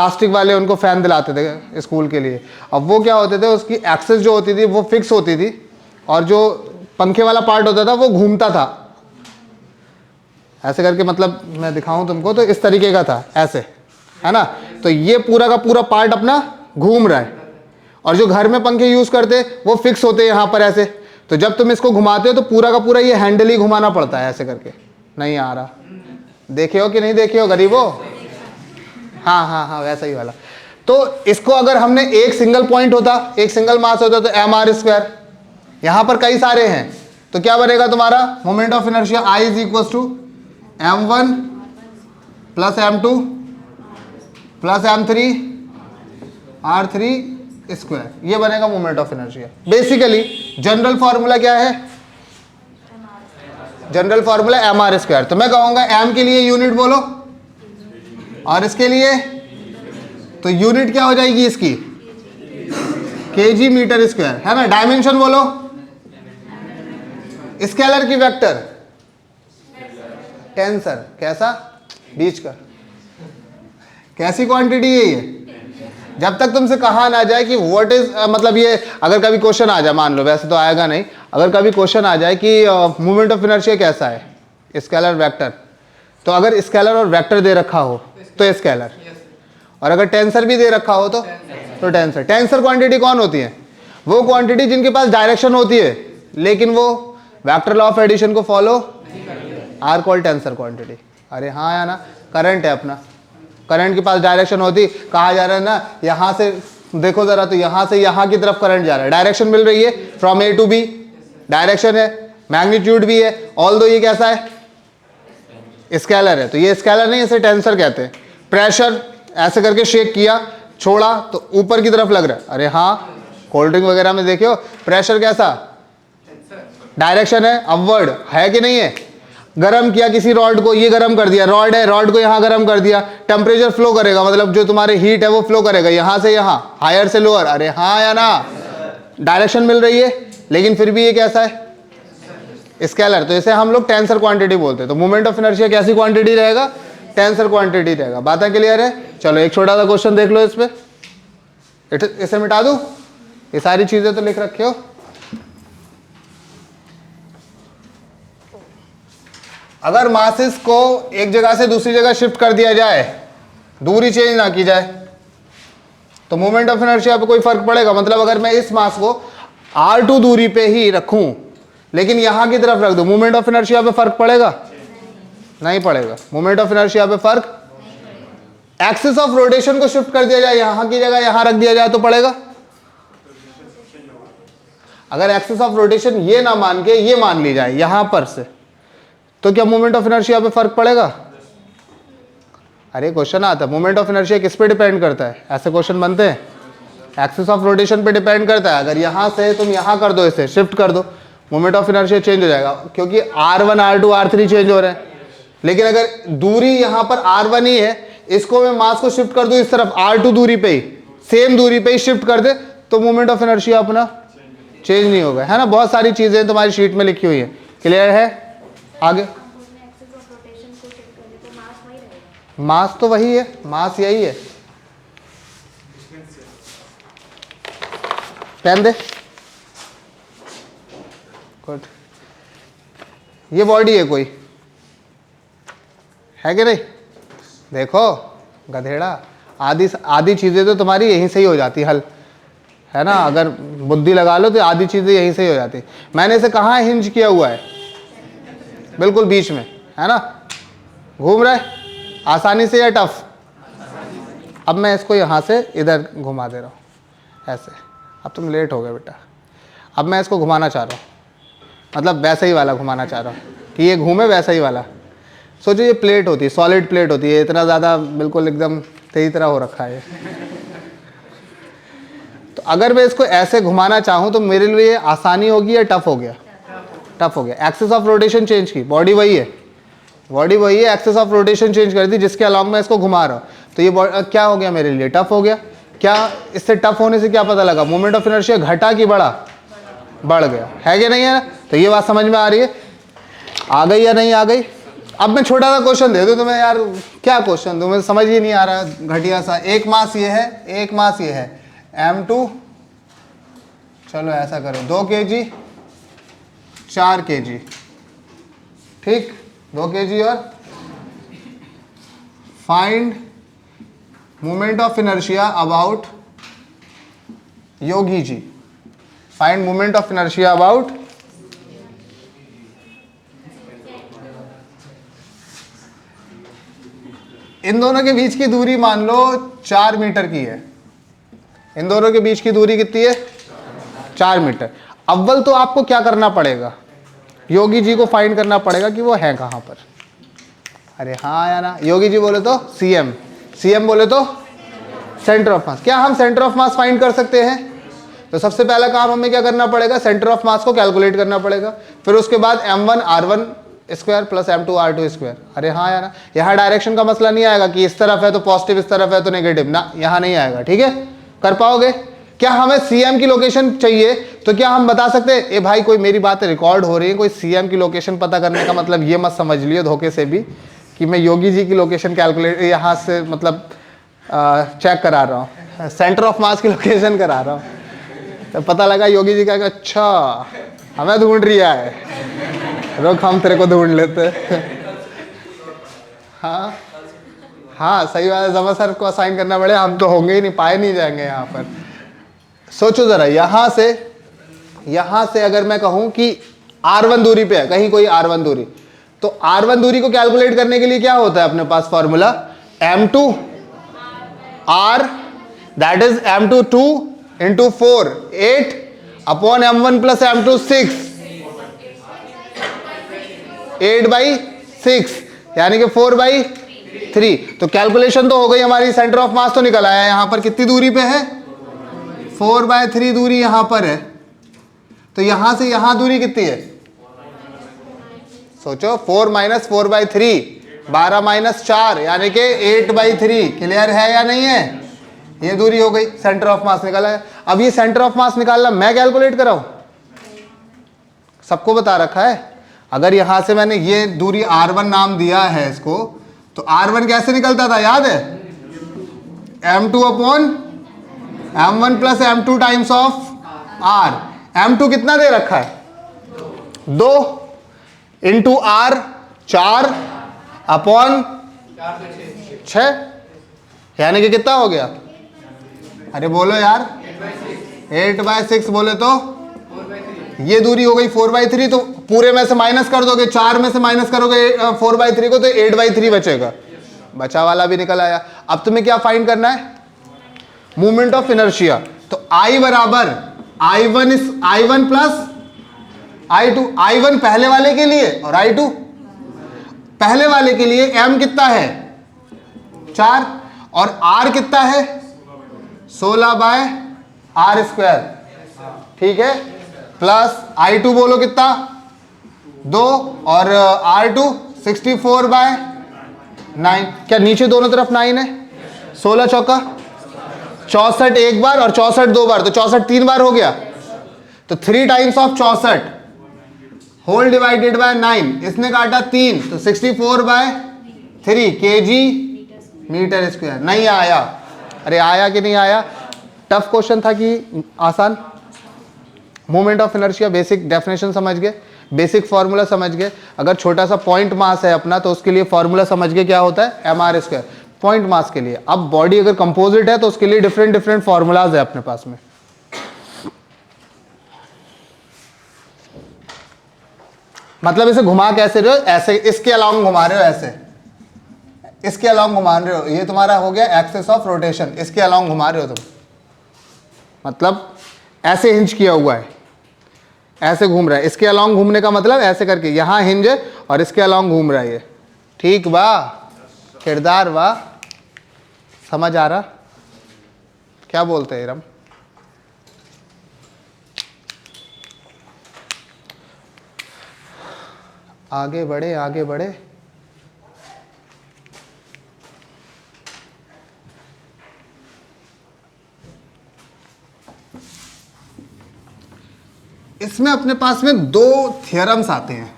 Plastic वाले उनको fan दिलाते थे स्कूल के लिए। अब वो क्या होते थे, उसकी एक्सेस जो होती थी वो फिक्स होती थी और जो पंखे वाला पार्ट होता था वो घूमता था ऐसे करके, मतलब मैं दिखाऊं तुमको तो इस तरीके का था ऐसे, है ना। तो ये पूरा का पूरा पार्ट अपना घूम रहा है और जो घर में पंखे यूज करते वो फिक्स होते हैं यहाँ पर ऐसे। तो जब तुम इसको घुमाते हो तो पूरा का पूरा ये हैंडल ही घुमाना पड़ता है ऐसे करके। नहीं आ रहा, देखे हो कि नहीं देखे हो गरीबो? हाँ हाँ हाँ, वैसा ही वाला। तो इसको अगर हमने एक सिंगल पॉइंट होता, एक सिंगल मास होता तो mr², यहां पर कई सारे हैं तो क्या बनेगा तुम्हारा moment of inertia I is equal to m1 plus m2 plus m3 r3²। ये बनेगा moment of inertia. Basically general formula क्या है? General formula mr²। तो मैं कहूंगा m के लिए यूनिट बोलो और इसके लिए तो यूनिट क्या हो जाएगी इसकी? kg मीटर स्क्वायर, है ना। डायमेंशन बोलो, स्केलर की वेक्टर, टेंसर, कैसा? बीच का। कैसी क्वांटिटी है ये? जब तक तुमसे कहा ना जाए कि व्हाट इज, मतलब ये अगर कभी क्वेश्चन आ जाए, मान लो, वैसे तो आएगा नहीं, अगर कभी क्वेश्चन आ जाए कि मोमेंट ऑफ इनर्शिया कैसा है, स्केलर वेक्टर, तो अगर स्केलर और वेक्टर दे रखा हो तो स्केलर, और अगर टेंसर भी दे रखा हो तो टेंसर। टेंसर क्वांटिटी कौन होती है? वो क्वांटिटी जिनके पास डायरेक्शन होती है लेकिन वो वेक्टर लॉ ऑफ एडिशन को follow are called tensor quantity. अरे हाँ या ना, करंट है अपना, करंट के पास डायरेक्शन होती, कहा जा रहा है ना, यहां से देखो जरा, तो यहां से यहां की तरफ करंट जा रहा है, डायरेक्शन मिल रही है from A to B, direction है, मैग्नीट्यूड भी है, ऑल दो ये कैसा है? स्केलर है। तो ये स्केलर नहीं, इसे टेंसर कहते हैं। प्रेशर ऐसे करके शेक किया, छोड़ा तो ऊपर की तरफ लग रहा है। अरे हाँ, कोल्ड ड्रिंक वगैरह में देखियो प्रेशर कैसा, डायरेक्शन है अपवर्ड, है कि नहीं है। गरम किया किसी रॉड को, ये गरम कर दिया, रॉड है, रॉड को यहाँ गरम कर दिया, टेम्परेचर फ्लो करेगा, मतलब जो तुम्हारे हीट है वो फ्लो करेगा यहाँ से यहाँ, हायर से लोअर। अरे हाँ या ना, डायरेक्शन मिल रही है लेकिन फिर भी ये कैसा है? स्केलर। तो इसे हम लोग टेंसर क्वांटिटी बोलते हैं। तो मोमेंट ऑफ इनर्शिया कैसी क्वांटिटी रहेगा? टेंसर क्वांटिटी रहेगा। बातें क्लियर है? चलो एक छोटा सा क्वेश्चन देख लो इस पे, इसे मिटा दूं, ये सारी चीजें तो लिख रखे हो। अगर मासेस को एक जगह से दूसरी जगह शिफ्ट कर दिया जाए, दूरी चेंज ना की जाए, तो मोमेंट ऑफ इनर्शिया पे कोई फर्क पड़ेगा? मतलब अगर मैं इस मास को r2 दूरी पे ही रखूं लेकिन यहां की तरफ रख दूं, मोमेंट ऑफ इनर्शिया पे फर्क पड़ेगा? नहीं पड़ेगा। मोमेंट ऑफ इनर्शिया पे फर्क, एक्सिस ऑफ रोटेशन को शिफ्ट कर दिया जाए, यहां की जगह यहां रख दिया जाए तो पड़ेगा? अगर एक्सिस ऑफ रोटेशन ये ना मान के ये मान ली जाए यहां पर से, तो क्या मोमेंट ऑफ इनर्शिया पे फर्क पड़ेगा? अरे क्वेश्चन आता है, मोमेंट ऑफ इनर्शिया किस पे डिपेंड करता है? ऐसे क्वेश्चन बनते हैं, एक्सिस ऑफ रोटेशन पे डिपेंड करता है। अगर यहां से तुम यहां कर दो, इसे शिफ्ट कर दो, मोमेंट ऑफ इनर्शिया चेंज हो जाएगा, क्योंकि r1 r2 r3 चेंज हो रहे हैं। लेकिन अगर दूरी यहां पर r1 ही है, इसको मैं मास को शिफ्ट कर दूं इस तरफ, r2 दूरी पे ही, सेम दूरी पे ही शिफ्ट कर दे, तो मोमेंट ऑफ इनर्शिया अपना चेंज नहीं होगा, है ना। बहुत सारी चीजें तुम्हारी शीट में लिखी हुई है। क्लियर है? आगे मास तो वही है, मास यही है। पेन दे। गुड। ये बॉडी है कोई, है कि नहीं? देखो गधेड़ा, आधी चीजें तो तुम्हारी यहीं से ही हो जाती हल, है ना। अगर बुद्धि लगा लो तो आधी चीजें यहीं से ही हो जाती। मैंने इसे कहाँ हिंज किया हुआ है? बिल्कुल बीच में, है ना। घूम रहा है आसानी से या टफ? अब मैं इसको यहाँ से इधर घुमा दे रहा हूँ ऐसे। अब तुम लेट हो गए बेटा। अब मैं इसको घुमाना चाह रहा हूँ, मतलब वैसा ही वाला घुमाना चाह रहा हूँ कि ये घूमे वैसा ही वाला। सोचो ये प्लेट होती है, सॉलिड प्लेट होती है, इतना ज़्यादा बिल्कुल एकदम सही तरह हो रखा है। तो अगर मैं इसको ऐसे घुमाना चाहूँ तो मेरे लिए आसानी होगी या टफ हो गया? टफ हो गया। एक्सिस ऑफ रोटेशन चेंज की, बॉडी वही है, बॉडी वही है, एक्सिस ऑफ रोटेशन चेंज कर दी जिसके अलॉन्ग मैं इसको घुमा रहा हूँ। तो ये क्या हो गया मेरे लिए? टफ हो गया। क्या इससे टफ होने से क्या पता लगा? मोमेंट ऑफ इनर्शिया घटा कि बढ़ा? बढ़ गया, है कि नहीं है ना। तो ये बात समझ में आ रही है? आ गई या नहीं आ गई? अब मैं छोटा सा क्वेश्चन दे दूं तुम्हें यार, क्या क्वेश्चन तुम्हें समझ ही नहीं आ रहा, घटिया सा। एक मास ये है, एक मास ये है, M2, चलो ऐसा करो 2 kg 4 kg, ठीक, 2 kg और find moment of inertia about योगी जी, find moment of inertia about इन दोनों के बीच की दूरी मान लो 4 मीटर की है। इन दोनों के बीच की दूरी कितनी है? 4 मीटर। अव्वल तो आपको क्या करना पड़ेगा, योगी जी को फाइंड करना पड़ेगा कि वो है कहां पर। अरे हाँ या ना, योगी जी बोले तो सीएम, सीएम बोले तो सेंटर ऑफ मास। क्या हम सेंटर ऑफ मास फाइंड कर सकते हैं? तो सबसे पहला काम हमें क्या करना पड़ेगा, सेंटर ऑफ मास को कैलकुलेट करना पड़ेगा। फिर उसके बाद m1 r1 square plus m2 r2 square. अरे हाँ या ना, यहाँ डायरेक्शन का मसला नहीं आएगा कि इस तरफ है तो पॉजिटिव, इस तरफ है तो नेगेटिव, ना यहाँ नहीं आएगा, ठीक है, कर पाओगे। क्या हमें सीएम की लोकेशन चाहिए, तो क्या हम बता सकते हैं, ए भाई कोई मेरी बात रिकॉर्ड हो रही है, कोई सीएम की लोकेशन पता करने का मतलब ये मत समझ लियो धोखे से भी कि मैं योगी जी की लोकेशन कैलकुलेट यहाँ से मतलब चेक करा रहा हूँ, सेंटर ऑफ मास की लोकेशन करा रहा हूँ। तो पता लगा योगी जी का कि अच्छा हमें ढूंढ रिया है, रुक हम तेरे को ढूंढ लेते। हाँ हाँ सही बात है, जमा सर को असाइन करना पड़ेगा, हम तो होंगे ही नहीं, पाए नहीं जाएंगे यहाँ पर। सोचो जरा, यहाँ से अगर मैं कहूँ कि R1 दूरी पे है कहीं कोई R1 दूरी, तो R1 दूरी को कैलकुलेट करने के लिए क्या होता है अपने पास formula, M2 R, that is M2 2 into 4 8 upon M1 plus M2 6, 8/6 यानी कि 4/3। तो कैलकुलेशन तो हो गई हमारी, सेंटर ऑफ मास तो निकल आया। यहां पर कितनी दूरी पे है, 4/3 दूरी यहां पर है। तो यहां से यहां दूरी कितनी है, सोचो, 4 - 4/3 12 - 4 यानी कि 8/3। क्लियर है या नहीं है? ये दूरी हो गई, सेंटर ऑफ मास निकाला है। अब ये सेंटर ऑफ मास निकालना मैं कैलकुलेट कराऊं, सबको बता रखा है। अगर यहां से मैंने ये दूरी R1 नाम दिया है इसको, तो R1 कैसे निकलता था याद है, M2 upon M1 plus M2 times of R। M2 कितना दे रखा है, 2 इंटू R 4 अपॉन 6 यानी कि कितना हो गया, अरे बोलो यार, 8/6 बोले तो ये दूरी हो गई 4/3। तो पूरे में से माइनस कर दोगे, 4 में से माइनस करोगे 4/3 को, तो 8/3 बचेगा, बचा वाला भी निकल आया। अब तुम्हें क्या फाइंड करना है, मूवमेंट ऑफ इनर्शिया। तो I बराबर I1 प्लस I2। I1 पहले वाले के लिए और I2 पहले वाले के लिए। M कितना है 4 और R कितना है 16/r², ठीक है, प्लस I2 बोलो कितना 2 और R2 64/9। क्या नीचे दोनों तरफ 9 है, 16 चौका 64 एक बार और 64 दो बार, तो 64 3 बार हो गया। तो 3 times of 64 whole divided by 9, इसने काटा 3, तो 64/3 kg मीटर स्क्वायर। नहीं आया, अरे आया कि नहीं आया, टफ क्वेश्चन था कि आसान। Moment of inertia basic definition समझ गए, बेसिक फॉर्मूला समझ गए। अगर छोटा सा पॉइंट मास है अपना, तो उसके लिए फॉर्मूला समझ गए क्या होता है, mr², पॉइंट मास के लिए। अब बॉडी अगर कंपोजिट है तो उसके लिए डिफरेंट डिफरेंट फॉर्मूलाज है अपने पास में। मतलब इसे घुमा कैसे रहे हो, ऐसे इसके अलाउंग घुमा रहे हो, ऐसे इसके अलाउंग घुमा रहे हो, ये तुम्हारा हो गया एक्सिस ऑफ रोटेशन, इसके अलाउंग घुमा रहे हो तुम, मतलब ऐसे हिंज किया हुआ है, ऐसे घूम रहा है। इसके अलाउंग घूमने का मतलब ऐसे करके, यहां हिंज है और इसके अलाउंग घूम रहा है ये, ठीक वाह, किरदार वाह, समझ आ रहा, क्या बोलते हैं इरम। आगे बढ़े आगे बढ़े। इसमें अपने पास में 2 थियरम्स आते हैं।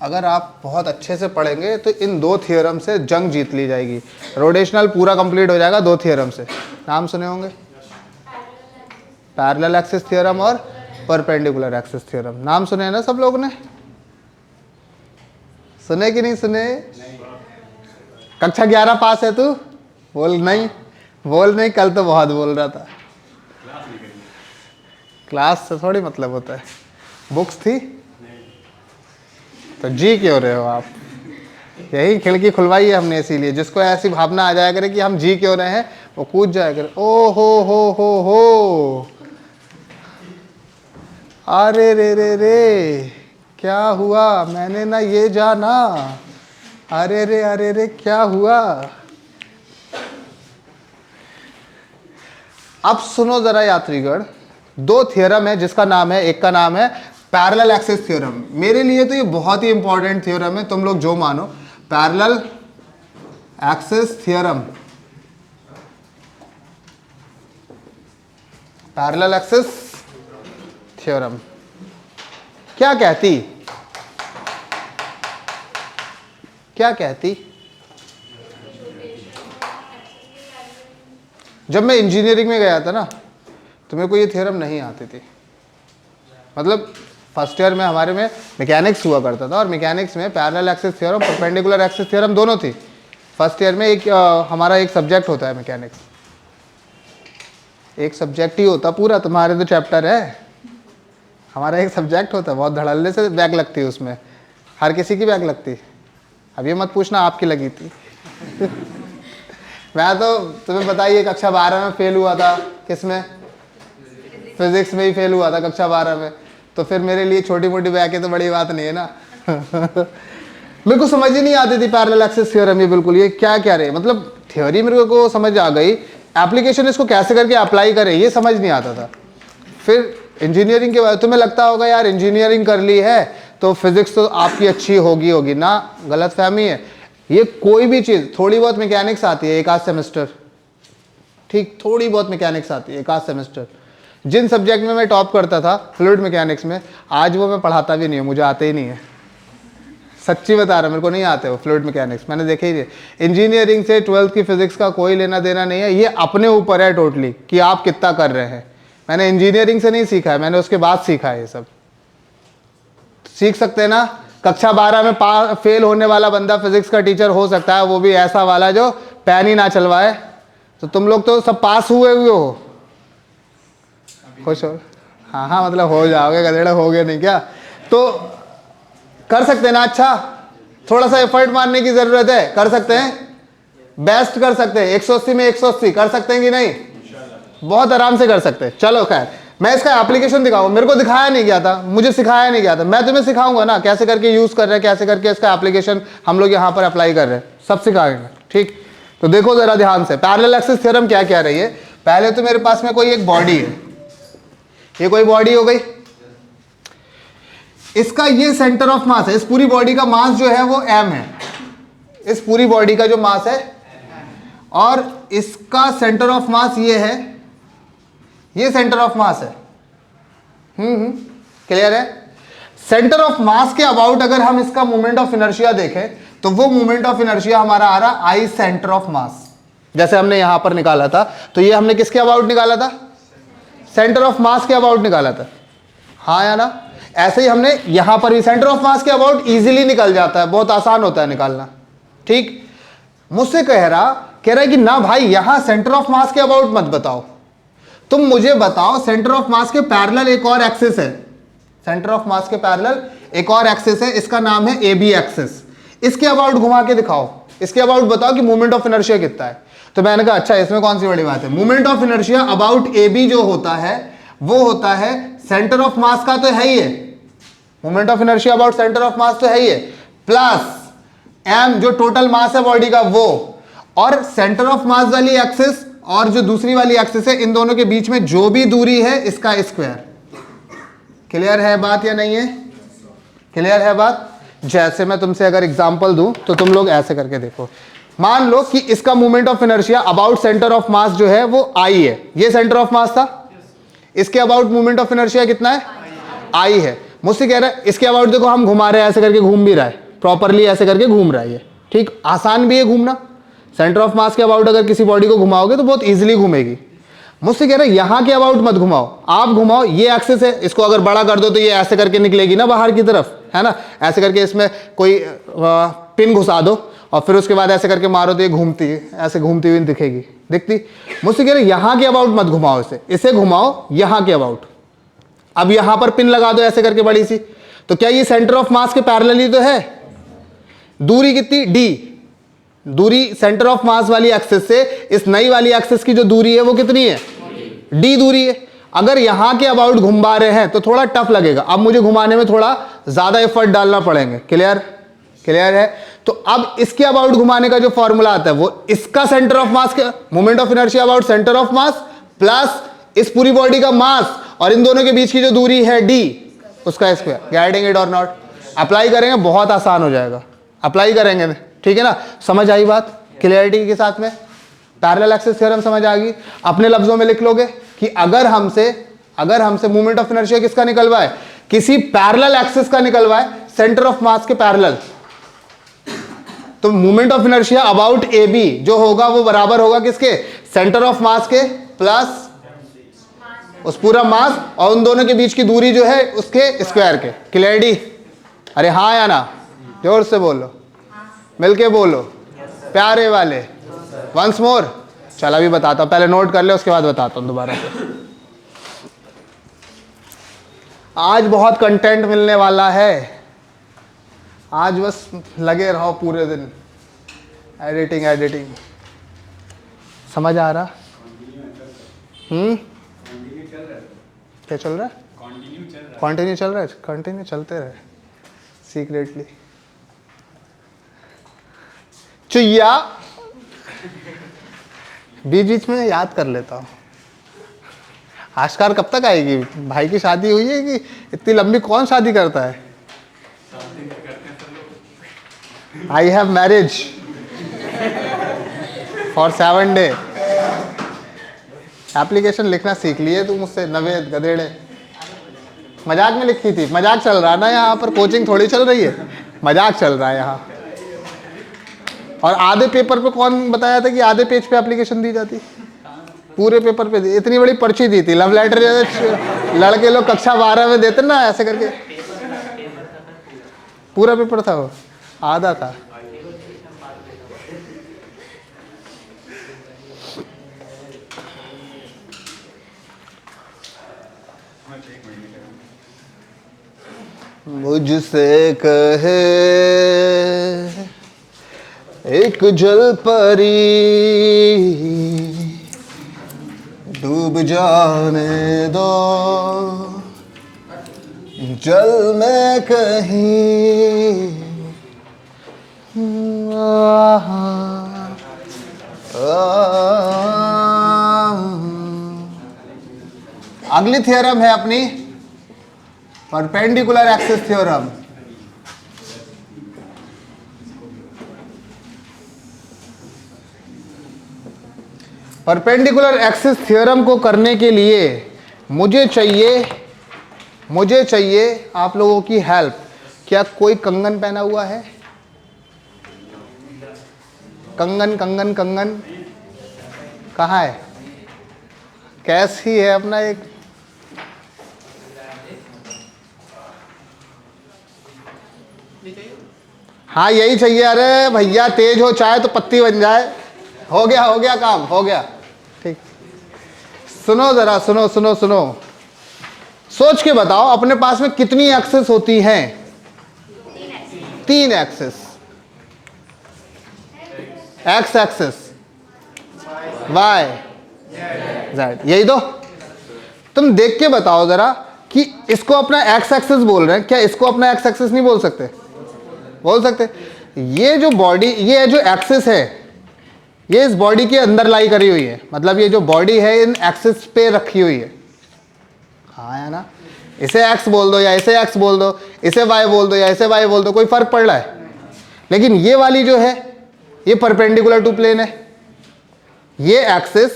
अगर आप बहुत अच्छे से पढ़ेंगे तो इन दो थियोरम से जंग जीत ली जाएगी। रोटेशनल पूरा कंप्लीट हो जाएगा दो थियोरम से। नाम सुने होंगे, पैरेलल एक्सिस थ्योरम और परपेंडिकुलर एक्सिस थ्योरम। नाम सुने हैं ना सब लोगों ने? सुने कि नहीं सुने? कक्षा 11 पास है तू? बोल नहीं, बोल नहीं। कल तो बहुत बोल रहा था। क्लास से थोड़ी मतलब होता है। बुक्स थी तो जी क्यों रहे हो आप? यही खिड़की खुलवाई है हमने इसीलिए, जिसको ऐसी भावना आ जाया करे कि हम जी क्यों रहे हैं वो कूद जाया करे। ओ हो, अरे रे क्या हुआ, मैंने ना ये जाना। अरे रे क्या हुआ? अब सुनो जरा यात्रीगण, दो थ्योरम है जिसका नाम है, एक का नाम है पैरेलल एक्सिस थ्योरम। मेरे लिए तो ये बहुत ही इंपॉर्टेंट थ्योरम है, तुम लोग जो मानो। Parallel axis theorem, parallel axis theorem क्या कहती? क्या कहती? जब मैं इंजीनियरिंग में गया था ना तो मेरे को ये थ्योरम नहीं आती थी। मतलब फर्स्ट ईयर में हमारे में मैकेनिक्स हुआ करता था और मैकेनिक्स में parallel axis theorem, perpendicular axis theorem दोनों थी। फर्स्ट ईयर में एक हमारा एक सब्जेक्ट होता है मैकेनिक्स, एक सब्जेक्ट ही होता पूरा। तुम्हारे तो चैप्टर है, हमारा एक सब्जेक्ट होता है। बहुत धड़ल्ले से बैग लगती है उसमें, हर किसी की बैग लगती। अब ये मत पूछना आपकी लगी थी। मैं तो तुम्हें बताइए कक्षा 12 में फेल हुआ था। किसमें? फिजिक्स में ही फेल हुआ था कक्षा 12 में। तो फिर मेरे लिए छोटी मोटी बैग तो बड़ी बात नहीं है ना। मेरे को समझ ही नहीं आती थी पैरेलल एक्सिस थ्योरम। ये बिल्कुल ये क्या क्या रहे, मतलब थ्योरी मेरे को समझ आ गई, एप्लीकेशन इसको कैसे करके अप्लाई करें ये समझ नहीं आता था। फिर इंजीनियरिंग के बाद तुम्हें लगता होगा यार इंजीनियरिंग कर ली है तो फिजिक्स तो आपकी अच्छी होगी ना, गलत फहमी है। ये कोई भी चीज़, थोड़ी बहुत मैकेनिक्स आती है एक आध सेमेस्टर, ठीक, थोड़ी बहुत मैकेनिक्स आती है एक आध सेमेस्टर। जिन सब्जेक्ट में मैं टॉप करता था फ्लूइड मैकेनिक्स में, आज वो मैं पढ़ाता भी नहीं हूँ, मुझे आते ही नहीं है। सच्ची बता रहा, मेरे को नहीं आते वो फ्लूइड मैकेनिक्स, मैंने देखे ही नहीं। इंजीनियरिंग से 12th की फिजिक्स का कोई लेना देना नहीं है, ये अपने ऊपर है टोटली कि आप कितना कर रहे हैं। मैंने इंजीनियरिंग से नहीं सीखा है, मैंने उसके बाद सीखा है। ये सब सीख सकते हैं ना। कक्षा 12 में फेल होने वाला बंदा फिजिक्स का टीचर हो सकता है, वो भी ऐसा वाला जो पैन ही ना चलवाए। तो तुम लोग तो सब पास हुए हो, खुश हो? हाँ, मतलब हो जाओगे, गधेड़े हो गए नहीं क्या? तो कर सकते हैं ना। अच्छा, थोड़ा सा एफर्ट मारने की जरूरत है, कर सकते हैं, बेस्ट कर सकते हैं। 180 में 180 कर सकते हैं कि नहीं? बहुत आराम से कर सकते हैं। चलो खैर, मैं इसका एप्लीकेशन दिखाऊंगा। मेरे को दिखाया नहीं गया था, मुझे सिखाया नहीं गया था, मैं तुम्हें सिखाऊंगा ना कैसे करके यूज कर रहे हैं, कैसे करके इसका एप्लीकेशन हम लोग यहाँ पर अप्लाई कर रहे हैं, सब सिखाएंगे। ठीक, तो देखो जरा ध्यान से, पैरेलल एक्सिस थ्योरम क्या कह रही है। पहले तो मेरे पास में कोई एक बॉडी है, ये कोई बॉडी हो गई, इसका ये सेंटर ऑफ मास है। इस पूरी बॉडी का मास जो है वो m है, इस पूरी बॉडी का जो मास है, और इसका सेंटर ऑफ मास ये है, ये सेंटर ऑफ मास है। क्लियर है? सेंटर ऑफ मास के अबाउट अगर हम इसका मोमेंट ऑफ इनर्शिया देखें तो वो मोमेंट ऑफ इनर्शिया हमारा आ रहा आई सेंटर ऑफ मास। जैसे हमने यहां पर निकाला था, तो ये हमने किसके अबाउट निकाला था? सेंटर ऑफ मास के अबाउट निकाला था, हाँ या ना? ऐसे ही हमने यहां पर भी सेंटर ऑफ मास के अबाउट इजीली निकल जाता है, बहुत आसान होता है निकालना। ठीक, मुझसे कह रहा है कि ना भाई यहां सेंटर ऑफ मास के अबाउट मत बताओ, तुम मुझे बताओ सेंटर ऑफ मास के पैरेलल एक और एक्सिस है, सेंटर ऑफ मास के पैरेलल एक और एक्सिस है, इसका नाम है ए बी एक्सिस। इसके अबाउट घुमा के दिखाओ, इसके अबाउट बताओ कि मोमेंट ऑफ इनर्शिया कितना है। तो मैंने कहा अच्छा, इसमें कौन सी बड़ी बात है। Moment of inertia about A B जो होता है वो होता है सेंटर ऑफ मास का, तो है ही है। Moment of inertia about centre of mass तो है ही है, प्लस एम जो टोटल मास है बॉडी का वो, और सेंटर ऑफ मास वाली एक्सिस और जो दूसरी वाली एक्सिस है, इन दोनों के बीच में जो भी दूरी है इसका स्क्वायर। क्लियर है बात या नहीं है? क्लियर है बात? जैसे मैं तुमसे अगर एग्जांपल दूं तो तुम लोग ऐसे करके देखो। मान लो कि इसका moment of inertia about centre of मास जो है वो आई है, ये सेंटर ऑफ मास था, इसके अबाउट मोमेंट ऑफ इनर्शिया कितना है? आई है। मुझसे कह रहा है इसके अबाउट देखो हम घुमा रहे हैं, ऐसे करके घूम भी रहा है प्रॉपरली, ऐसे करके घूम रहा है ये, ठीक, आसान भी है घूमना। सेंटर ऑफ मास के अबाउट अगर किसी बॉडी को घुमाओगे तो बहुत इजीली घूमेगी। मुझसे कह रहा है यहां के अबाउट मत घुमाओ, आप घुमाओ, ये एक्सिस है, इसको अगर बड़ा कर दो तो ये ऐसे करके निकलेगी ना बाहर की तरफ, है ना, ऐसे करके इसमें कोई पिन घुसा दो और फिर उसके बाद ऐसे करके मारो तो ये घूमती है, ऐसे घूमती हुई दिखेगी, दिखती। मुझसे कह रहे यहां के अबाउट मत घुमाओ, इसे घुमाओ यहां के अबाउट। अब यहां पर पिन लगा दो ऐसे करके बड़ी सी, तो क्या ये सेंटर ऑफ मास के पैरेलली तो है? दूरी कितनी? d, दूरी सेंटर ऑफ मास वाली एक्सिस से इस नई वाली एक्सिस की जो दूरी है वो कितनी है? d दूरी है। अगर यहां के अबाउट घुमा रहे हैं तो थोड़ा टफ लगेगा, अब मुझे घुमाने में थोड़ा ज्यादा एफर्ट डालना पड़ेंगे। क्लियर? क्लियर है? तो अब इसके अबाउट घुमाने का जो फॉर्मूला आता है वो इसका सेंटर ऑफ मास का moment of inertia about centre of mass plus इस पूरी बॉडी का मास और इन दोनों के बीच की जो दूरी है d, उसका स्क्वायर। गेटिंग इट और नॉट? अप्लाई करेंगे बहुत आसान हो जाएगा, अप्लाई करेंगे, ठीक है ना। समझ आई बात क्लियरिटी के साथ में? पैरेलल एक्सिस थ्योरम समझ आ गई? अपने लफ्जों में लिख लोगे कि अगर हमसे मोमेंट ऑफ इनर्शिया किसका निकलवाए? किसी पैरेलल एक्सिस का निकलवाए सेंटर ऑफ मास के पैरेलल, तो moment of inertia about A B जो होगा वो बराबर होगा किसके? सेंटर ऑफ मास के प्लस उस पूरा मास और उन दोनों के बीच की दूरी जो है उसके स्क्वायर के। क्लियरिटी? अरे हाँ या ना? जोर से बोलो, मिलके बोलो, प्यारे वाले। Once more. चल अभी बताता हूं, पहले नोट कर ले उसके बाद बताता हूं दोबारा से। आज बहुत कंटेंट मिलने वाला है, आज बस लगे रहो पूरे दिन एडिटिंग। समझ आ रहा? क्या चल रहा है? कंटिन्यू चल रहा है, कंटिन्यू चलते रहे सीक्रेटली। चुया बीच बीच में याद कर लेता हूँ। आशकार कब तक आएगी? भाई की शादी हुई है कि इतनी लंबी कौन शादी करता है? I have marriage for 7 day. Application लिखना सीख लिए तू मुझसे, नवेद गधेड़े। मजाक में लिखी थी, मजाक चल रहा है ना यहाँ पर, कोचिंग थोड़ी चल रही है, मजाक चल रहा है यहाँ। और आधे पेपर पे कौन बताया था कि आधे पेज पे एप्लीकेशन दी जाती? पूरे पेपर पे दी। इतनी बड़ी पर्ची दी थी, लव लेटर जैसे लड़के लोग कक्षा 12 में देते ना ऐसे करके। पूरा पेपर था वो, आधा था। मुझसे कहे एक जल परी डूब जाने दो जल में कहीं, अगली थ्योरम है अपनी perpendicular axis theorem. Perpendicular axis theorem को करने के लिए मुझे चाहिए आप लोगों की हेल्प। क्या कोई कंगन पहना हुआ है? कंगन कहाँ है? कैसी है अपना एक? हाँ यही चाहिए। अरे भैया तेज हो चाहे तो पत्ती बन जाए। हो गया काम, हो गया। ठीक, सुनो जरा, सुनो। सोच के बताओ अपने पास में कितनी एक्सेस होती हैं? 3 axes. X axes, y, z, यही दो। तुम देख के बताओ जरा कि इसको अपना एक्स एक्सेस बोल रहे हैं, क्या इसको अपना एक्स एक्सेस नहीं बोल सकते? बोल सकते। ये जो बॉडी, ये जो एक्सिस है ये इस बॉडी के अंदर लाई करी हुई है, मतलब ये जो बॉडी है इन एक्सिस पे रखी हुई है। हाँ है ना? इसे एक्स बोल दो या इसे एक्स बोल दो, इसे वाई बोल दो या इसे वाई बोल दो, कोई फर्क पड़ रहा है? लेकिन ये वाली जो है ये परपेंडिकुलर टू प्लेन है। ये एक्सिस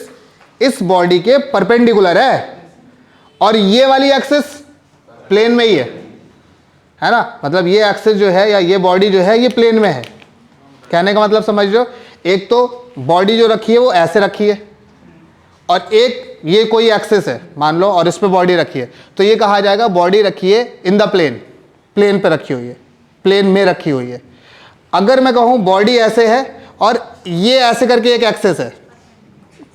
इस बॉडी के परपेंडिकुलर है और ये वाली एक्सिस प्लेन में ही है। है ना, मतलब ये एक्सिस जो है या ये बॉडी जो है ये प्लेन में है। कहने का मतलब समझ रहे हो, एक तो बॉडी जो रखी है वो ऐसे रखी है और एक ये कोई एक्सिस है मान लो और इस पे बॉडी रखी है, तो ये कहा जाएगा बॉडी रखी है इन द प्लेन, प्लेन पे रखी हुई है, प्लेन में रखी हुई है। अगर मैं कहूं बॉडी ऐसे है और ये ऐसे करके एक एक्सिस है,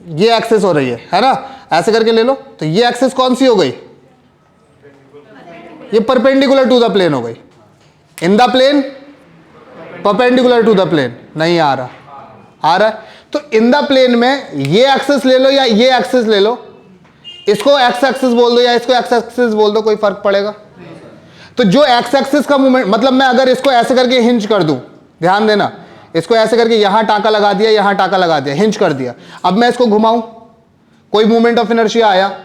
ये एक्सिस हो रही है ना, ऐसे करके ले लो, तो ये एक्सिस कौन सी हो गई, ये परपेंडिकुलर टू द प्लेन हो गई। In the plane, perpendicular to the plane, नहीं आ रहा, आ रहा है। तो इन द प्लेन में ये एक्सिस ले लो या ये एक्सिस ले लो, इसको एक्स एक्सिस बोल दो या इसको एक्स एक्सिस बोल दो, कोई फर्क पड़ेगा? तो जो एक्स एक्सिस का मूवमेंट, मतलब मैं अगर इसको ऐसे करके हिंज कर दूं, ध्यान देना, इसको ऐसे करके यहां टाका लगा दिया, यहां टाका लगा दिया, हिंज कर दिया, अब मैं इसको घुमाऊं, कोई मूवमेंट ऑफ इनर्शिया आया,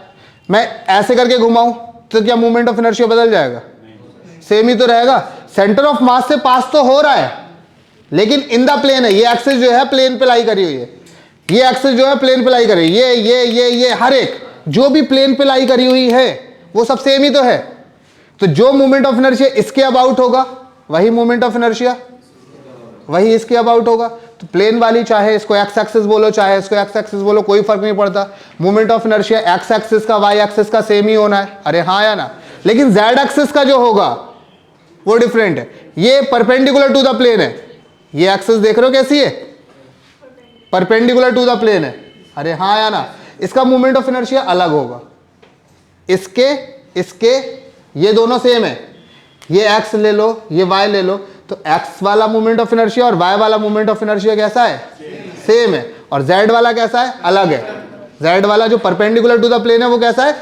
मैं ऐसे करके घुमाऊं, तो क्या मूवमेंट ऑफ इनर्शिया बदल जाएगा? सेम ही तो रहेगा। सेंटर ऑफ मास से पास तो हो रहा है, लेकिन इन द प्लेन है, ये एक्सिस जो है प्लेन पे लाई करी हुई है, ये एक्सिस जो है प्लेन पे लाई करी हुई है, ये हर एक जो भी प्लेन पे लाई करी हुई है वो सब सेम ही तो है। तो जो मूवमेंट ऑफ इनर्शिया इसके अबाउट होगा वही मूवमेंट ऑफ इनर्शिया वही इसके अबाउट होगा। तो प्लेन वाली चाहे इसको एक्स एक्सिस बोलो चाहे इसको एक्स एक्सिस बोलो, कोई फर्क नहीं पड़ता, movement of inertia x axis का वाई एक्सिस का सेम ही होना है। अरे हाँ या ना? लेकिन जेड एक्सिस का जो होगा वो डिफरेंट है, ये परपेंडिकुलर टू द प्लेन है, ये एक्सिस देख रहे हो कैसी है, परपेंडिकुलर टू द प्लेन है। अरे हाँ या ना? इसका मूवमेंट ऑफ इनर्शिया अलग होगा, इसके ये दोनों सेम है, ये एक्स ले लो ये वाई ले लो, तो एक्स वाला मूवमेंट ऑफ इनर्शिया और वाई वाला मूवमेंट ऑफ इनर्शिया कैसा है? सेम है। और जेड वाला कैसा है? अलग है। जेड वाला जो परपेंडिकुलर टू द प्लेन है वो कैसा है?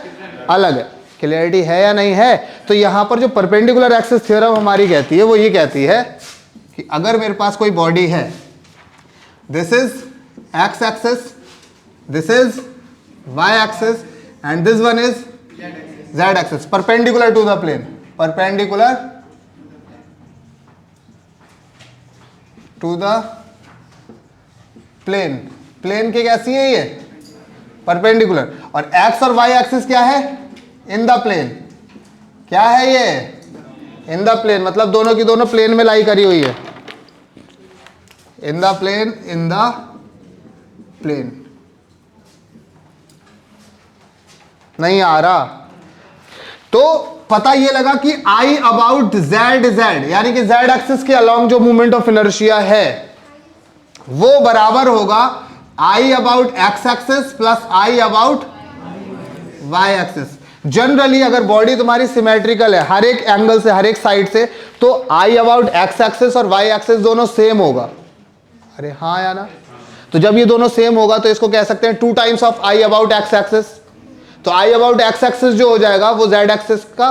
अलग है। क्लियरिटी है या नहीं है? तो यहां पर जो परपेंडिकुलर एक्सिस थ्योरम हमारी कहती है वो ये कहती है कि अगर मेरे पास कोई बॉडी है, this is x axis, this is y axis and this one is z axis, perpendicular to the plane, perpendicular to the plane, plane के कैसी है ये? परपेंडिकुलर। और एक्स और वाई एक्सिस क्या है? In the plane. क्या है ये? इन द प्लेन, मतलब दोनों की दोनों प्लेन में लाई करी हुई है, in the plane, in the plane. नहीं आ रहा? तो पता ये लगा कि आई अबाउट जेड, जेड यानी कि जेड एक्सिस के अलोंग जो मूवमेंट ऑफ इनर्शिया है वो बराबर होगा I about x axis plus I about y axis. Generally अगर बॉडी तुम्हारी सिमेट्रिकल है हर एक एंगल से, हर एक साइड से, तो आई अबाउट एक्स एक्सिस और वाई एक्सिस दोनों सेम होगा। अरे हाँ या ना? तो जब ये दोनों सेम होगा तो इसको कह सकते हैं 2 times of I about x axis. तो आई अबाउट एक्स एक्सिस जो हो जाएगा वो जेड एक्सिस का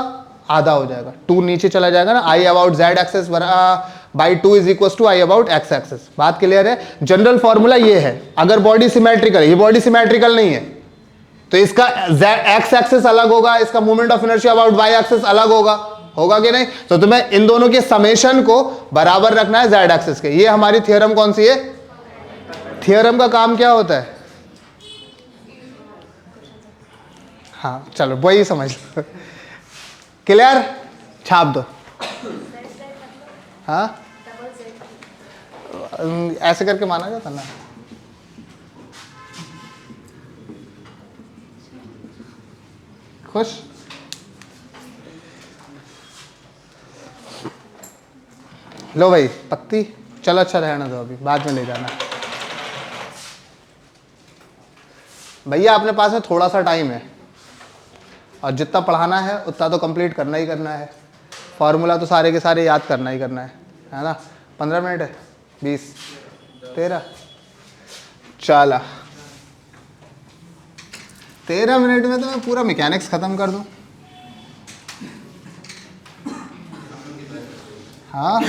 आधा हो जाएगा, 2 नीचे चला जाएगा ना, I about z axis by 2 is equal to I about x axis. बात क्लियर है? जनरल फॉर्मूला ये है। अगर बॉडी सिमेट्रिकल है, ये बॉडी सिमेट्रिकल नहीं है, तो इसका एक्स एक्सिस अलग होगा, इसका movement of inertia about y axis अलग होगा, होगा कि नहीं? तो तुम्हें इन दोनों के समेशन को बराबर रखना है जेड एक्सिस के। ये हमारी थ्योरम कौन सी है? थ्योरम का काम क्या होता है? हाँ चलो वही समझ लो। क्लियर? छाप दो। हाँ ऐसे करके माना जाता ना। खुश? लो भाई पत्ती, चलो अच्छा रहना दो, अभी बाद में ले जाना। भैया अपने पास में थोड़ा सा टाइम है और जितना पढ़ाना है उतना तो कंप्लीट करना ही करना है। फॉर्मूला तो सारे के सारे याद करना ही करना है ना? 15 मिनट है, 20, 13, चला 13 मिनट में तो मैं पूरा मैकेनिक्स ख़त्म कर दूं। हाँ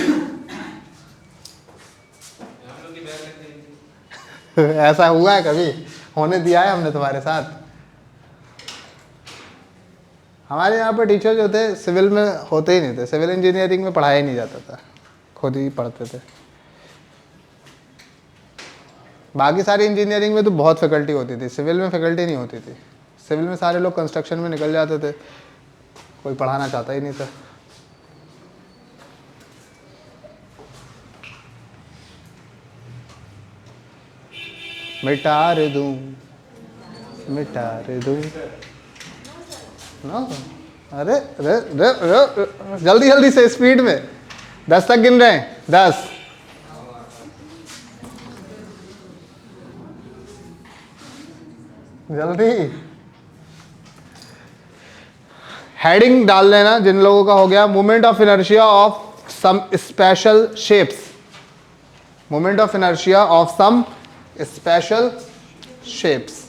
ऐसा हुआ है कभी? होने दिया है हमने तुम्हारे साथ? हमारे यहाँ पर टीचर जो थे सिविल में होते ही नहीं थे, सिविल इंजीनियरिंग में पढ़ाया ही नहीं जाता था, खुद ही पढ़ते थे। बाकी सारी इंजीनियरिंग में तो बहुत फैकल्टी होती थी, सिविल में फैकल्टी नहीं होती थी। सिविल में सारे लोग कंस्ट्रक्शन में निकल जाते थे, कोई पढ़ाना चाहता ही नहीं था। मिटार दूं, मिटार दूं ना। अरे रे रे रे, जल्दी जल्दी से, स्पीड में 10 तक गिन रहे हैं। 10, जल्दी। हेडिंग डाल देना जिन लोगों का हो गया। Moment of inertia of some special shapes, moment of inertia of some special shapes.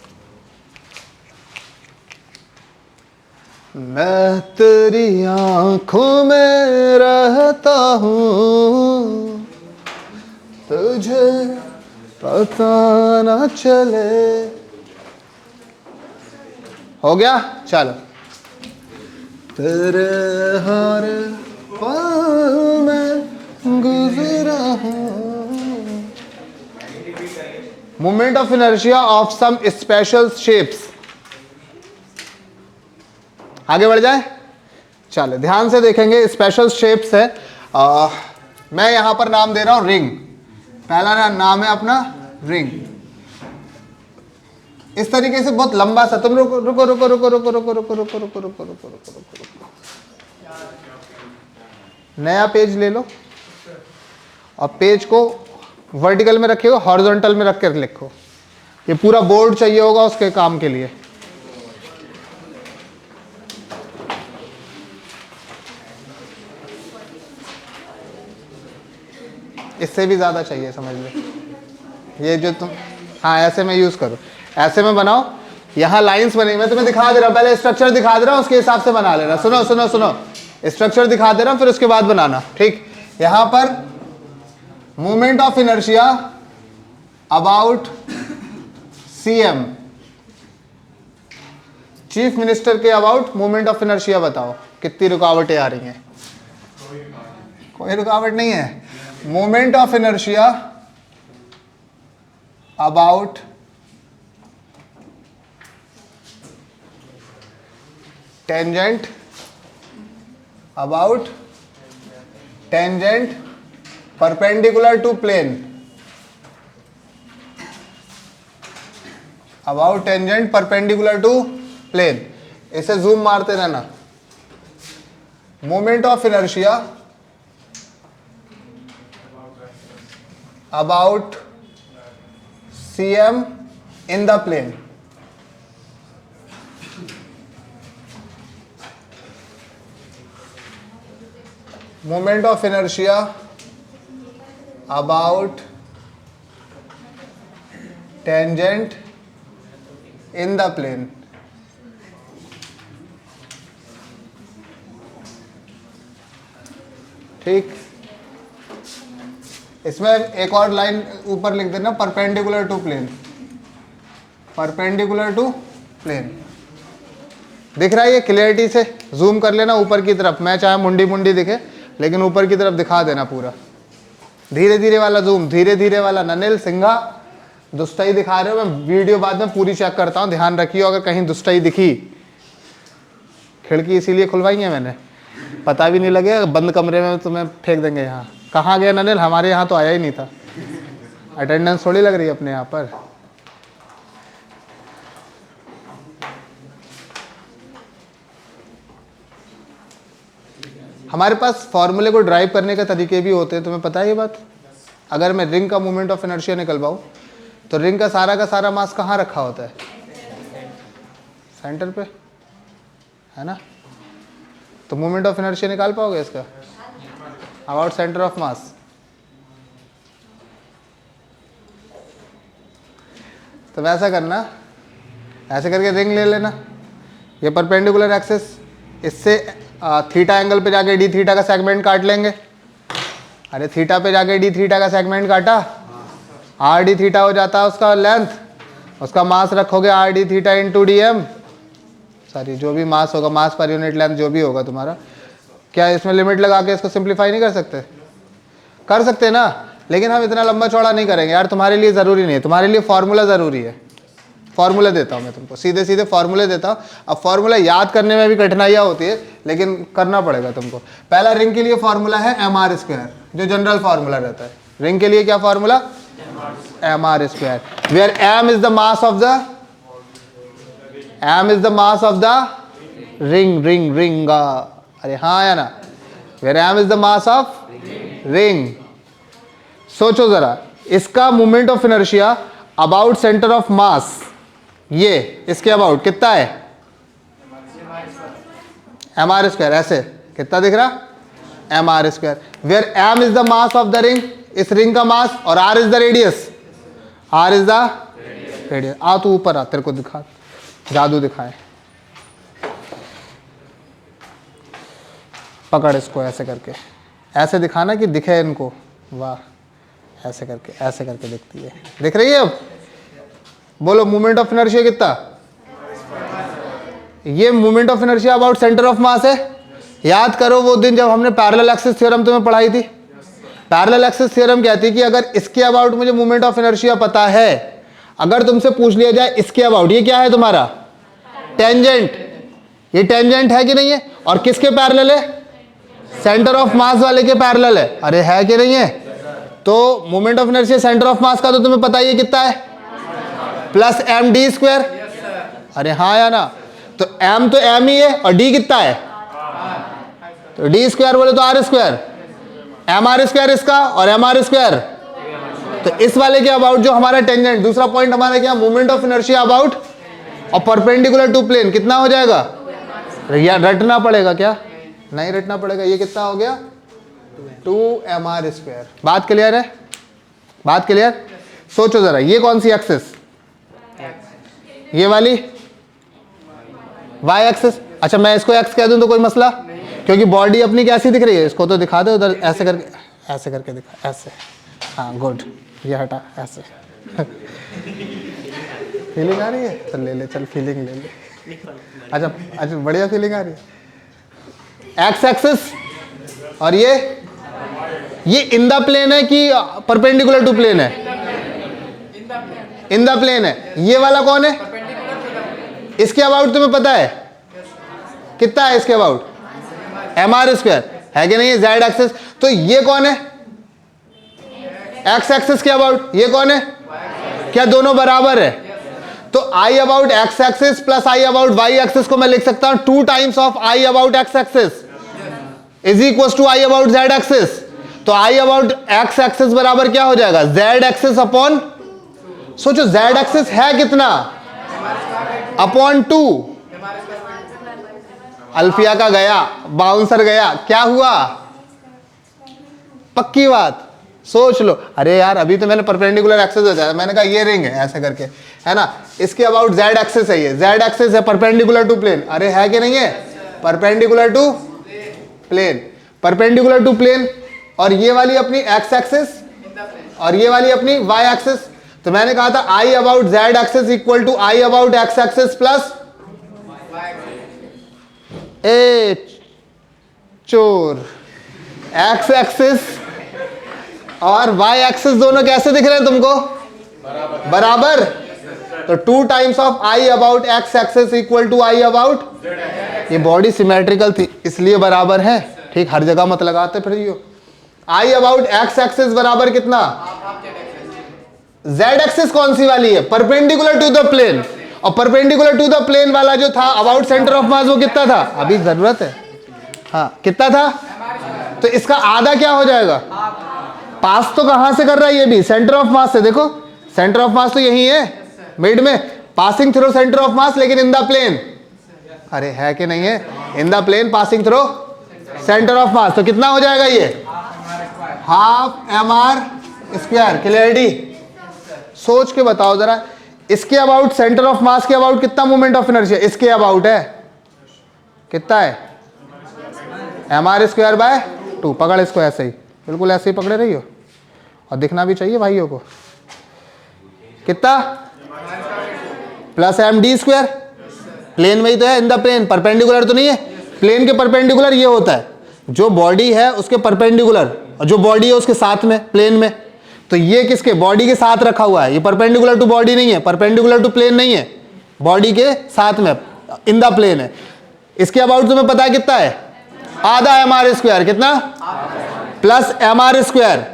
मैं तेरी आंखों में रहता हूँ, तुझे पता न चले। हो गया, चलो। तेरे हर पल में गुजरा हूँ। Moment of inertia of some special shapes. आगे बढ़ जाए, चलो ध्यान से देखेंगे। स्पेशल शेप्स है। मैं यहां पर नाम दे रहा हूं रिंग। पहला नाम है अपना रिंग। इस तरीके से बहुत लंबा सा, तुम रुको रुको रुको रुको रुको रुको रुको रुको रुको रुको रुको रुको रुको, नया पेज ले लो और पेज को वर्टिकल में रखिएगा, हॉरिजॉन्टल में रख कर लिखो। ये पूरा बोर्ड चाहिए होगा उसके काम के लिए। इससे भी ज्यादा चाहिए, समझ लो। ये जो तुम, हाँ ऐसे में यूज करो, ऐसे में बनाओ। यहाँ लाइंस बनी, मैं तुम्हें दिखा दे रहा हूँ, पहले स्ट्रक्चर दिखा दे रहा हूँ, उसके हिसाब से बना लेना। सुनो सुनो सुनो, स्ट्रक्चर दिखा दे रहा हूँ, फिर उसके बाद बनाना, ठीक। यहाँ पर moment of inertia about CM, chief minister के अबाउट मोमेंट ऑफ इनर्शिया बताओ कितनी रुकावटें आ रही हैं। कोई रुकावट नहीं है। Moment of inertia about tangent, about tangent perpendicular to plane, about tangent perpendicular to plane. इसे जूम मारते रहना। Moment of inertia about CM in the plane, moment of inertia about tangent in the plane। ठीक, इसमें एक और line ऊपर लिख देना, perpendicular to plane, perpendicular to plane. दिख रहा है ये क्लियरिटी से? जूम कर लेना ऊपर की तरफ, मैं चाहे मुंडी मुंडी दिखे लेकिन ऊपर की तरफ दिखा देना पूरा। धीरे धीरे वाला जूम, धीरे धीरे वाला। ननिल सिंघा दुष्टई दिखा रहे हो, मैं वीडियो बाद में पूरी चेक करता हूँ, ध्यान रखियो अगर कहीं दुष्टई दिखी। खिड़की इसीलिए खुलवाई है मैंने, पता भी नहीं लगे, बंद कमरे में तुम्हें फेंक देंगे। यहाँ कहाँ गया ननिल? हमारे यहाँ तो आया ही नहीं था। अटेंडेंस थोड़ी लग रही है अपने यहाँ पर। हमारे पास फॉर्मूले को ड्राइव करने के तरीके भी होते हैं, तुम्हें पता है ये बात? अगर मैं रिंग का मोमेंट ऑफ इनर्शिया निकलवाऊं तो रिंग का सारा मास कहाँ रखा होता है? सेंटर पे, है ना? तो मोमेंट ऑफ इनर्शिया निकाल पाओगे इसका? About centre of mass. तो वैसा करना, ऐसे करके रिंग ले लेना, ये परपेंडिकुलर एक्सिस, इससे थीटा एंगल पे जाके डी थीटा का सेगमेंट काट लेंगे। अरे थीटा पे जाके डी थीटा का सेगमेंट काटा, आर डी थीटा हो जाता है उसका लेंथ, उसका मास रखोगे r d theta into d m, sorry जो भी मास होगा, मास पर यूनिट लेंथ जो भी होगा तुम्हारा। क्या इसमें लिमिट लगा के इसको सिंप्लीफाई नहीं कर सकते? कर सकते ना, लेकिन हम इतना लंबा चौड़ा नहीं करेंगे यार, तुम्हारे लिए ज़रूरी नहीं है, तुम्हारे लिए फॉर्मूला ज़रूरी है। फॉर्मूला देता हूँ मैं तुमको, सीधे सीधे फॉर्मूले देता हूँ। अब फॉर्मूला याद करने में भी कठिनाइयाँ होती है, लेकिन करना पड़ेगा तुमको। पहला रिंग के लिए फॉर्मूला है mr², जो जनरल फॉर्मूला रहता है। रिंग के लिए क्या formula? mr square, where m is the mass of the ring. अरे हाँ या ना, where m is the mass of ring. सोचो जरा, इसका moment of inertia about centre of मास, ये इसके अबाउट कितना है, mr स्क्वायर. ऐसे कितना दिख रहा, mr square. Where m is the mass of the ring, इस रिंग का मास, और r is the radius. r is the radius. आ तू ऊपर आ, तेरे को दिखा, जादू दिखाए. पकड़ इसको ऐसे करके, ऐसे दिखाना कि दिखे इनको. वाह, ऐसे करके दिखती है. दिख रही है अब? बोलो मोमेंट ऑफ इनर्शिया कितना, ये moment of inertia about centre of मास है. याद करो वो दिन जब हमने पैरेलल एक्सिस थ्योरम तुम्हें पढ़ाई थी. पैरेलल एक्सिस थ्योरम कहती है कि अगर इसके अबाउट मुझे मोमेंट ऑफ इनर्शिया पता है, अगर तुमसे पूछ लिया जाए इसके अबाउट, ये क्या है तुम्हारा टेंजेंट, ये टेंजेंट है कि नहीं है, और किसके पैरेलल है, सेंटर ऑफ मास वाले के पैरेलल है. अरे है कि नहीं है? तो moment of inertia centre of मास का तो तुम्हें पता ही है कितना है, प्लस एम डी स्क्वायर. अरे हाँ या ना? तो m तो m ही है, और d कितना है, तो d स्क्वायर बोले तो r स्क्वायर, mr स्क्वायर इसका और mr स्क्वायर. तो इस वाले के अबाउट जो हमारा टेंजेंट, दूसरा पॉइंट हमारा क्या, मोमेंट ऑफ इनर्शिया अबाउट और परपेंडिकुलर टू प्लेन, कितना हो जाएगा. या रटना पड़ेगा क्या, नहीं रटना पड़ेगा. ये कितना हो गया, 2mr स्क्वायर. बात क्लियर है, बात क्लियर. सोचो जरा, ये कौन सी एक्सिस, ये वाली y एक्सिस. अच्छा मैं इसको x कह दूं तो कोई मसला, क्योंकि बॉडी अपनी कैसी दिख रही है, इसको तो दिखा दो उधर, ऐसे करके दिखा, ऐसे. हाँ गुड, ये हटा ऐसे. फीलिंग आ रही है, चल ले ले, चल फीलिंग ले ले. अच्छा बढ़िया फीलिंग आ रही है. x एक्सिस, और ये इन द प्लेन है कि परपेंडिकुलर टू प्लेन है, इन द प्लेन है. ये वाला कौन है, इसके अबाउट तुम्हें पता है कितना है, इसके अबाउट mr स्क्वायर है कि नहीं है, z एक्सिस. तो ये कौन है, x एक्सिस के अबाउट, ये कौन है, क्या दोनों बराबर है. तो I about x axis plus I about y axis को मैं लिख सकता हूं 2 times of I about x axis is equal to I about z axis. तो I अबाउट x एक्सिस बराबर क्या हो जाएगा, z एक्सिस अपॉन, सोचो z एक्सिस है कितना, अपॉन 2. अल्फिया का गया, बाउंसर गया, क्या हुआ, पक्की बात. सोच लो. अरे यार अभी तो मैंने परपेंडिकुलर एक्सिस बताया, मैंने कहा ये रिंग है ऐसे करके, है ना, इसके अबाउट z एक्सिस है, ये z एक्सिस है परपेंडिकुलर टू प्लेन. अरे है कि नहीं है, perpendicular to plane, perpendicular to plane. और ये वाली अपनी x एक्सिस और ये वाली अपनी y एक्सिस. तो मैंने कहा था I about z axis equal to I about x axis plus ए चोर, x एक्सिस और y एक्सिस दोनों कैसे दिख रहे हैं तुमको, बराबर. तो 2 times of I about x axis equal to I about, ये बॉडी सिमेट्रिकल थी इसलिए बराबर है. ठीक, हर जगह मत लगाते फिर. यो I अबाउट x एक्सिस बराबर कितना, z एक्सिस कौन सी वाली है, परपेंडिकुलर टू द प्लेन, और परपेंडिकुलर टू द प्लेन वाला जो था अबाउट सेंटर ऑफ मास वो कितना था, अभी जरूरत है. हाँ कितना था, तो इसका आधा क्या हो जाएगा, पास तो कहां से कर रहा है, ये भी सेंटर ऑफ मास से. देखो सेंटर ऑफ मास तो यही है मिड में, passing through centre of mass, लेकिन इन द प्लेन. अरे है कि नहीं है, in the plane passing through centre of mass. तो कितना हो जाएगा ये, हाफ mr स्क्वायर. क्लियरिटी. सोच के बताओ जरा, इसके अबाउट सेंटर ऑफ मास के अबाउट कितना मोमेंट ऑफ इनर्शिया, इसके अबाउट है कितना है, mr स्क्वायर बाय 2. पकड़ इसको ऐसे ही, बिल्कुल ऐसे ही पकड़े रही हो, और दिखना भी चाहिए भाइयों को. कितना, plus m d square. Plane में ही तो है, इन द प्लेन, परपेंडिकुलर तो नहीं है. प्लेन के परपेंडिकुलर ये होता है, जो बॉडी है उसके परपेंडिकुलर, और जो बॉडी है उसके साथ में प्लेन में. तो ये किसके, बॉडी के साथ रखा हुआ है, ये परपेंडिकुलर टू बॉडी नहीं है, परपेंडिकुलर टू प्लेन नहीं है, बॉडी के साथ में इन द प्लेन है. इसके अबाउट तुम्हें पता है कितना है, आधा mr स्क्वायर. कितना, plus mr square.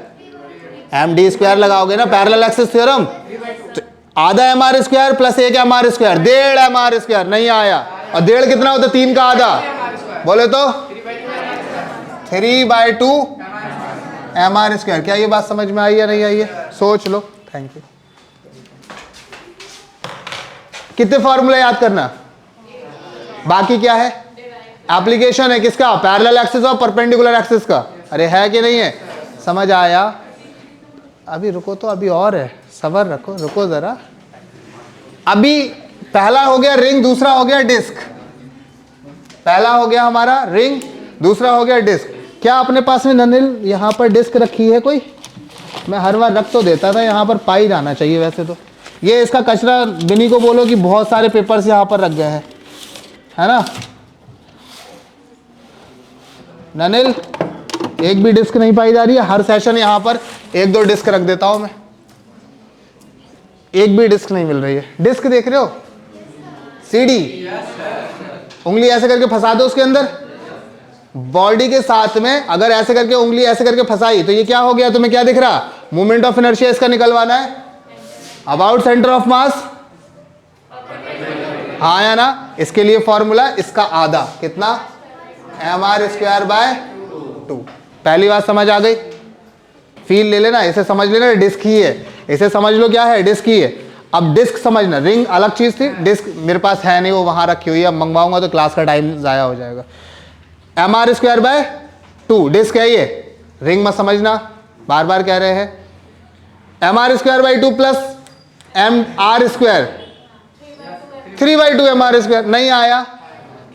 M d square लगाओगे ना पैरेलल एक्सिस थ्योरम, तो आधा m r square plus 1 m r square, 1.5 m r square नहीं आया। और 1.5 कितना होता है? 3 का आधा, बोले तो 3/2 एम आर स्क्वायर। क्या ये बात समझ में आई या नहीं आई है? सोच लो। Thank you. कितने फॉर्मूले याद करना, बाकी क्या है? एप्लीकेशन है किसका? पैरेलल एक्सिस और परपेंडिकुलर एक्सिस का। अरे है कि नहीं है? समझ आया? अभी रुको तो, अभी और है, सबर रखो, रुको जरा। अभी पहला हो गया रिंग, दूसरा हो गया डिस्क। पहला हो गया हमारा रिंग, दूसरा हो गया डिस्क। क्या अपने पास में ननिल यहाँ पर डिस्क रखी है कोई? मैं हर बार रख तो देता था, यहाँ पर पाई जाना चाहिए वैसे तो। ये इसका कचरा बिनी को बोलो कि बहुत सारे पेपर्स यहाँ पर रख गए हैं, है ना ननिल? एक भी डिस्क नहीं पाई जा रही है। हर सेशन यहाँ पर 1-2 डिस्क रख देता हूँ मैं, एक भी डिस्क नहीं मिल रही है। डिस्क देख रहे हो? सीडी, उंगली ऐसे करके फंसा दो उसके अंदर, बॉडी के साथ में अगर ऐसे करके उंगली ऐसे करके फंसाई तो ये क्या हो गया? तुम्हें क्या दिख रहा? मोमेंट ऑफ इनर्शिया इसका निकलवाना है, अबाउट सेंटर ऑफ मास, हाँ या ना? इसके लिए फॉर्मूला इसका आधा, कितना? mr²/2। पहली बात समझ आ गई? फील ले लेना, इसे समझ लेना डिस्क ही है, इसे समझ लो क्या है? डिस्क ही है। अब डिस्क समझना, रिंग अलग चीज थी, डिस्क मेरे पास है नहीं, वो वहां रखी हुई है, अब मंगवाऊंगा तो क्लास का टाइम जाया हो जाएगा। mr²/2 डिस्क है ये, रिंग मत समझना, बार बार कह रहे हैं। mr²/2 plus mr², 3/2 mr²। नहीं आया?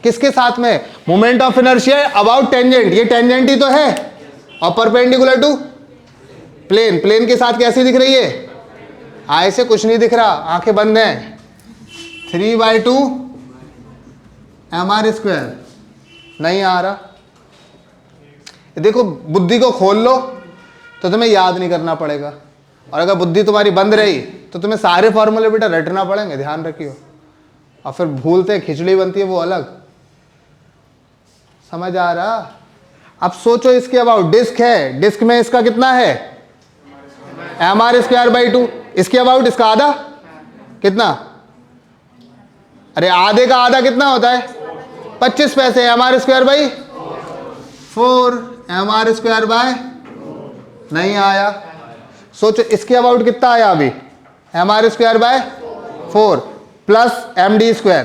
किसके साथ में? Moment of inertia about tangent, ये टेंजेंट ही तो है, और परपेंडिकुलर टू प्लेन। प्लेन के साथ कैसी दिख रही है? आए से कुछ नहीं दिख रहा, आंखें बंद हैं। 3/2 mr²। नहीं आ रहा? देखो, बुद्धि को खोल लो तो तुम्हें याद नहीं करना पड़ेगा, और अगर बुद्धि तुम्हारी बंद रही तो तुम्हें सारे फॉर्मूले बेटा रटना पड़ेंगे, ध्यान रखियो। और फिर भूलते खिचड़ी बनती है वो अलग। समझ आ रहा? अब सोचो इसके अबाउट, डिस्क है, डिस्क में इसका कितना है? mr²/2। इसके अबाउट इसका आधा, कितना? अरे आधे का आधा कितना होता है? 25 पैसे। mr²/4, mr²/, नहीं आया? सोचो इसके अबाउट कितना आया अभी? mr²/4 plus md²।